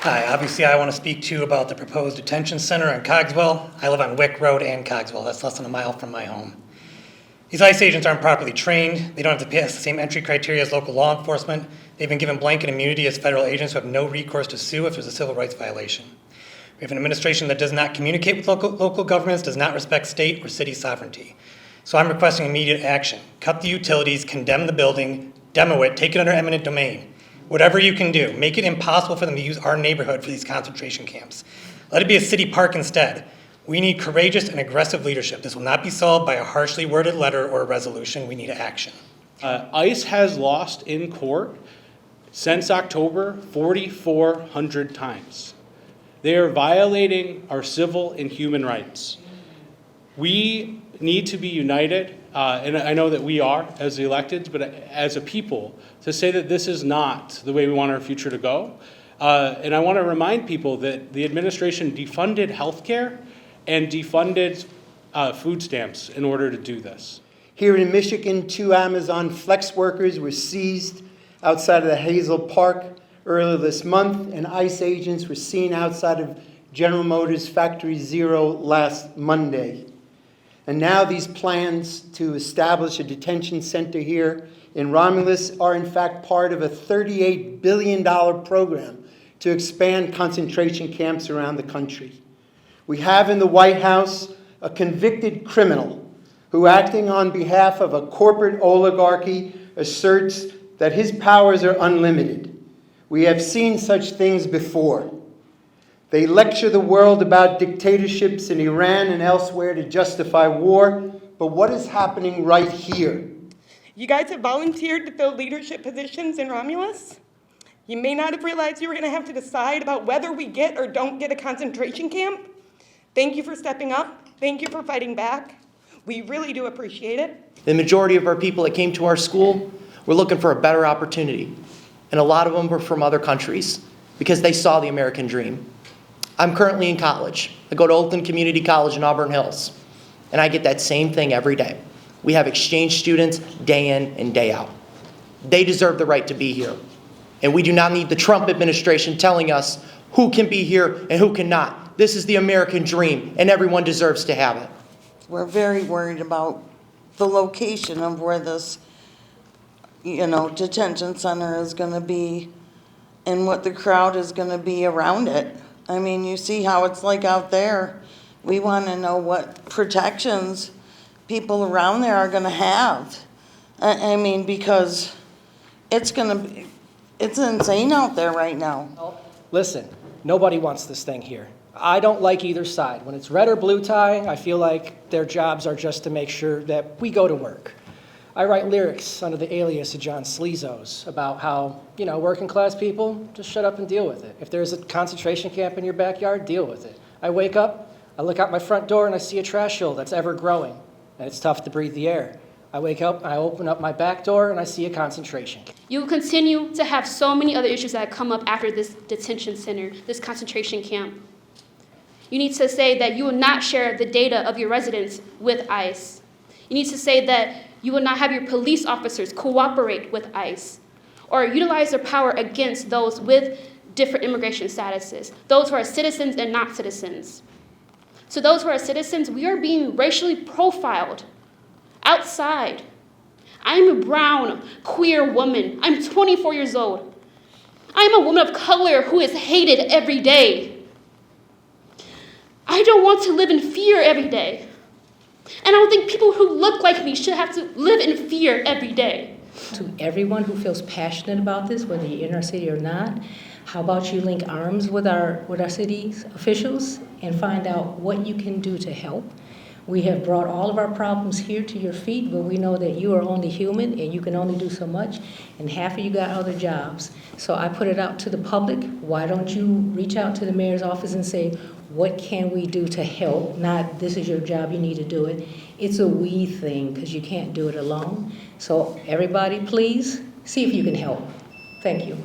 Hi, obviously I want to speak to you about the proposed detention center in Cogswell. I live on Wick Road and Cogswell. That's less than a mile from my home. These ICE agents aren't properly trained. They don't have to pass the same entry criteria as local law enforcement. They've been given blanket immunity as federal agents who have no recourse to sue if there's a civil rights violation. We have an administration that does not communicate with local governments, does not respect state or city sovereignty. So I'm requesting immediate action. Cut the utilities, condemn the building, demo it, take it under eminent domain. Whatever you can do, make it impossible for them to use our neighborhood for these concentration camps. Let it be a city park instead. We need courageous and aggressive leadership. This will not be solved by a harshly worded letter or a resolution. We need action. ICE has lost in court since October 4,400 times. They are violating our civil and human rights. We need to be united, and I know that we are as the electeds, but as a people, to say that this is not the way we want our future to go. And I want to remind people that the administration defunded healthcare and defunded food stamps in order to do this. Here in Michigan, 2 Amazon flex workers were seized outside of the Hazel Park earlier this month, and ICE agents were seen outside of General Motors Factory Zero last Monday. And now these plans to establish a detention center here in Romulus are in fact part of a $38 billion program to expand concentration camps around the country. We have in the White House a convicted criminal who, acting on behalf of a corporate oligarchy, asserts that his powers are unlimited. We have seen such things before. They lecture the world about dictatorships in Iran and elsewhere to justify war, but what is happening right here? You guys have volunteered to fill leadership positions in Romulus. You may not have realized you were going to have to decide about whether we get or don't get a concentration camp. Thank you for stepping up. Thank you for fighting back. We really do appreciate it. The majority of our people that came to our school were looking for a better opportunity. And a lot of them were from other countries because they saw the American dream. I'm currently in college. I go to Oakland Community College in Auburn Hills, and I get that same thing every day. We have exchange students day in and day out. They deserve the right to be here. And we do not need the Trump administration telling us who can be here and who cannot. This is the American dream, and everyone deserves to have it. We're very worried about the location of where this, detention center is going to be and what the crowd is going to be around it. I mean, you see how it's like out there. We want to know what protections people around there are going to have. I mean, because it's insane out there right now. Well, listen, nobody wants this thing here. I don't like either side. When it's red or blue tie, I feel like their jobs are just to make sure that we go to work. I write lyrics under the alias of John Sleezos about how, working class people, just shut up and deal with it. If there's a concentration camp in your backyard, deal with it. I wake up, I look out my front door and I see a trash hole that's ever growing, and it's tough to breathe the air. I wake up, I open up my back door and I see a concentration camp. You will continue to have so many other issues that come up after this detention center, this concentration camp. You need to say that you will not share the data of your residents with ICE. You need to say that you will not have your police officers cooperate with ICE or utilize their power against those with different immigration statuses, those who are citizens and not citizens. So those who are citizens, we are being racially profiled outside. I am a brown, queer woman. I'm 24 years old. I am a woman of color who is hated every day. I don't want to live in fear every day. And I don't think people who look like me should have to live in fear every day. To everyone who feels passionate about this, whether you're in our city or not, how about you link arms with our city's officials and find out what you can do to help? We have brought all of our problems here to your feet, but we know that you are only human and you can only do so much, and half of you got other jobs. So I put it out to the public. Why don't you reach out to the mayor's office and say, what can we do to help? Not, this is your job, you need to do it. It's a we thing, because you can't do it alone. So everybody, please, see if you can help. Thank you.